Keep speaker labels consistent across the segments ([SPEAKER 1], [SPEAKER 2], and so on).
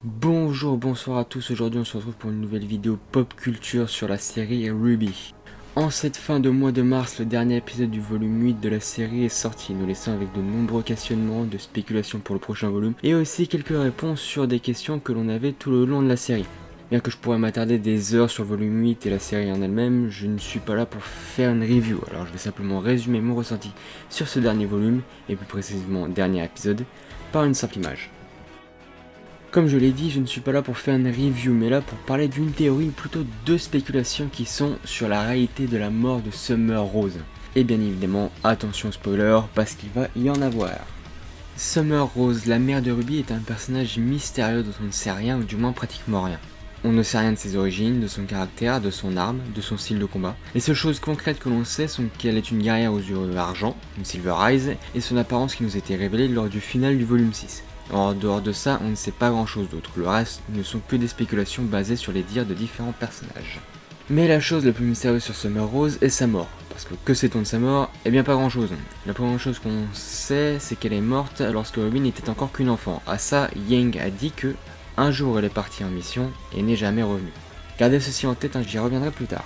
[SPEAKER 1] Bonjour, bonsoir à tous, aujourd'hui on se retrouve pour une nouvelle vidéo pop culture sur la série Ruby. En cette fin de mois de mars, le dernier épisode du volume 8 de la série est sorti, nous laissant avec de nombreux questionnements, de spéculations pour le prochain volume, et aussi quelques réponses sur des questions que l'on avait tout le long de la série. Bien que je pourrais m'attarder des heures sur le volume 8 et la série en elle-même, je ne suis pas là pour faire une review, alors je vais simplement résumer mon ressenti sur ce dernier volume, et plus précisément dernier épisode, par une simple image. Comme je l'ai dit, je ne suis pas là pour faire une review, mais là pour parler d'une théorie, ou plutôt deux spéculations qui sont sur la réalité de la mort de Summer Rose. Et bien évidemment, attention spoiler, parce qu'il va y en avoir. Summer Rose, la mère de Ruby, est un personnage mystérieux dont on ne sait rien, ou du moins pratiquement rien. On ne sait rien de ses origines, de son caractère, de son arme, de son style de combat. Les seules choses concrètes que l'on sait sont qu'elle est une guerrière aux yeux argent, une Silver Eyes, et son apparence qui nous était révélée lors du final du volume 6. En dehors de ça, on ne sait pas grand chose d'autre, le reste ne sont que des spéculations basées sur les dires de différents personnages. Mais la chose la plus mystérieuse sur Summer Rose est sa mort, parce que sait-on de sa mort? Eh bien pas grand chose. La première chose qu'on sait, c'est qu'elle est morte lorsque Ruby n'était encore qu'une enfant. À ça, Yang a dit que un jour elle est partie en mission et n'est jamais revenue. Gardez ceci en tête, j'y reviendrai plus tard.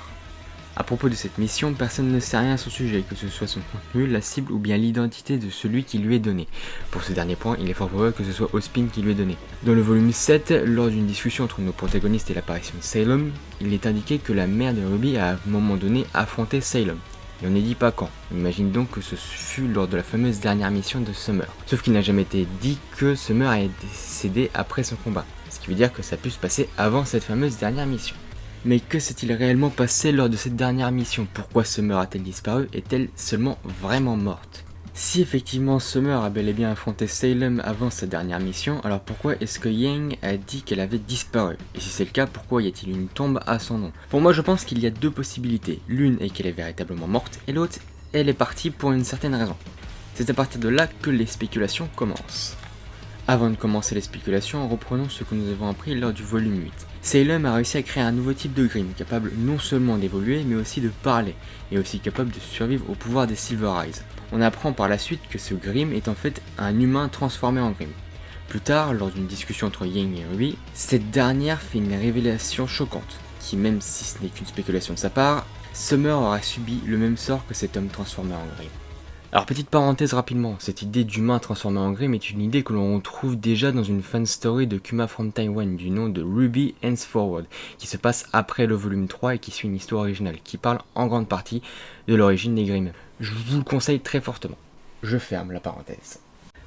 [SPEAKER 1] À propos de cette mission, personne ne sait rien à son sujet, que ce soit son contenu, la cible ou bien l'identité de celui qui lui est donné. Pour ce dernier point, il est fort probable que ce soit Ozpin qui lui est donné. Dans le volume 7, lors d'une discussion entre nos protagonistes et l'apparition de Salem, il est indiqué que la mère de Ruby a à un moment donné affronté Salem. Et on ne dit pas quand. On imagine donc que ce fut lors de la fameuse dernière mission de Summer. Sauf qu'il n'a jamais été dit que Summer est décédée après son combat. Ce qui veut dire que ça a pu se passer avant cette fameuse dernière mission. Mais que s'est-il réellement passé lors de cette dernière mission? Pourquoi Summer a-t-elle disparu? Est-elle seulement vraiment morte? Si effectivement Summer a bel et bien affronté Salem avant sa dernière mission, alors pourquoi est-ce que Yang a dit qu'elle avait disparu? Et si c'est le cas, pourquoi y a-t-il une tombe à son nom? Pour moi, je pense qu'il y a deux possibilités. L'une est qu'elle est véritablement morte, et l'autre, elle est partie pour une certaine raison. C'est à partir de là que les spéculations commencent. Avant de commencer les spéculations, reprenons ce que nous avons appris lors du volume 8. Salem a réussi à créer un nouveau type de Grimm, capable non seulement d'évoluer, mais aussi de parler, et aussi capable de survivre au pouvoir des Silver Eyes. On apprend par la suite que ce Grimm est en fait un humain transformé en Grimm. Plus tard, lors d'une discussion entre Yang et Ruby, cette dernière fait une révélation choquante, qui même si ce n'est qu'une spéculation de sa part, Summer aura subi le même sort que cet homme transformé en Grimm. Alors petite parenthèse rapidement, cette idée d'humain transformé en Grimm est une idée que l'on retrouve déjà dans une fan story de Kuma from Taiwan du nom de Ruby Henceforward, qui se passe après le volume 3 et qui suit une histoire originale, qui parle en grande partie de l'origine des Grimm. Je vous le conseille très fortement. Je ferme la parenthèse.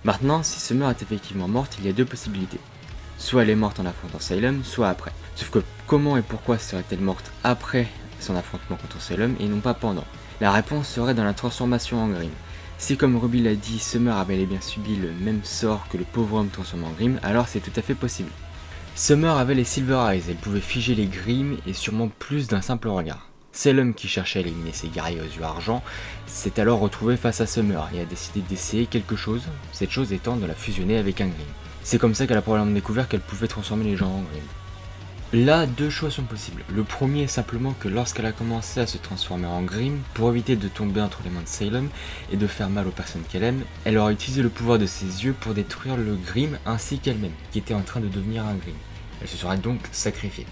[SPEAKER 1] Maintenant, si Summer est effectivement morte, il y a deux possibilités. Soit elle est morte en affrontant Salem, soit après. Sauf que comment et pourquoi serait-elle morte après son affrontement contre Salem et non pas pendant? La réponse serait dans la transformation en Grimm. Si comme Ruby l'a dit, Summer a bel et bien subi le même sort que le pauvre homme transformé en Grimm, alors c'est tout à fait possible. Summer avait les Silver Eyes, elle pouvait figer les Grimm et sûrement plus d'un simple regard. Salem, qui cherchait à éliminer ses guerriers aux yeux argent, s'est alors retrouvé face à Summer et a décidé d'essayer quelque chose, cette chose étant de la fusionner avec un Grimm. C'est comme ça qu'elle a probablement découvert qu'elle pouvait transformer les gens en Grimm. Là, deux choix sont possibles. Le premier est simplement que lorsqu'elle a commencé à se transformer en Grimm, pour éviter de tomber entre les mains de Salem et de faire mal aux personnes qu'elle aime, elle aura utilisé le pouvoir de ses yeux pour détruire le Grimm ainsi qu'elle-même, qui était en train de devenir un Grimm. Elle se serait donc sacrifiée.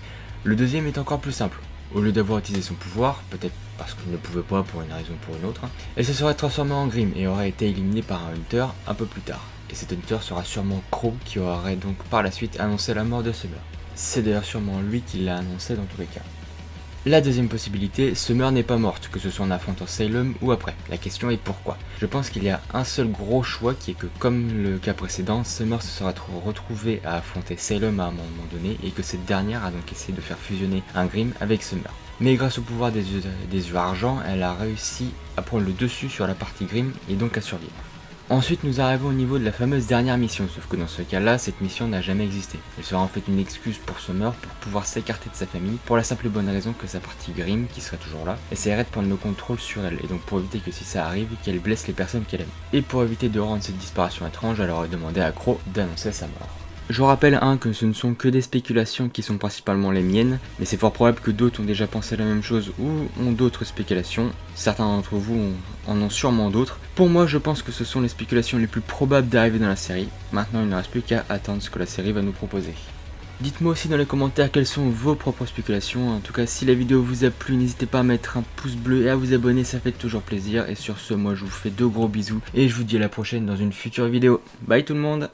[SPEAKER 1] Le deuxième est encore plus simple. Au lieu d'avoir utilisé son pouvoir, peut-être parce qu'elle ne pouvait pas pour une raison ou pour une autre, elle se serait transformée en Grimm et aurait été éliminée par un Hunter un peu plus tard. Et cet Hunter sera sûrement Crow qui aurait donc par la suite annoncé la mort de Summer. C'est d'ailleurs sûrement lui qui l'a annoncé dans tous les cas. La deuxième possibilité, Summer n'est pas morte, que ce soit en affrontant Salem ou après. La question est pourquoi. Je pense qu'il y a un seul gros choix qui est que comme le cas précédent, Summer se sera retrouvée à affronter Salem à un moment donné et que cette dernière a donc essayé de faire fusionner un Grimm avec Summer. Mais grâce au pouvoir des yeux argent, elle a réussi à prendre le dessus sur la partie Grimm et donc à survivre. Ensuite, nous arrivons au niveau de la fameuse dernière mission, sauf que dans ce cas-là, cette mission n'a jamais existé. Elle sera en fait une excuse pour Summer pour pouvoir s'écarter de sa famille, pour la simple et bonne raison que sa partie Grimm, qui serait toujours là, essaierait de prendre le contrôle sur elle, et donc pour éviter que si ça arrive, qu'elle blesse les personnes qu'elle aime. Et pour éviter de rendre cette disparition étrange, elle aurait demandé à Crow d'annoncer sa mort. Je rappelle que ce ne sont que des spéculations qui sont principalement les miennes, mais c'est fort probable que d'autres ont déjà pensé la même chose ou ont d'autres spéculations. Certains d'entre vous en ont sûrement d'autres. Pour moi, je pense que ce sont les spéculations les plus probables d'arriver dans la série. Maintenant, il ne reste plus qu'à attendre ce que la série va nous proposer. Dites-moi aussi dans les commentaires quelles sont vos propres spéculations. En tout cas, si la vidéo vous a plu, n'hésitez pas à mettre un pouce bleu et à vous abonner, ça fait toujours plaisir. Et sur ce, moi je vous fais de gros bisous et je vous dis à la prochaine dans une future vidéo. Bye tout le monde!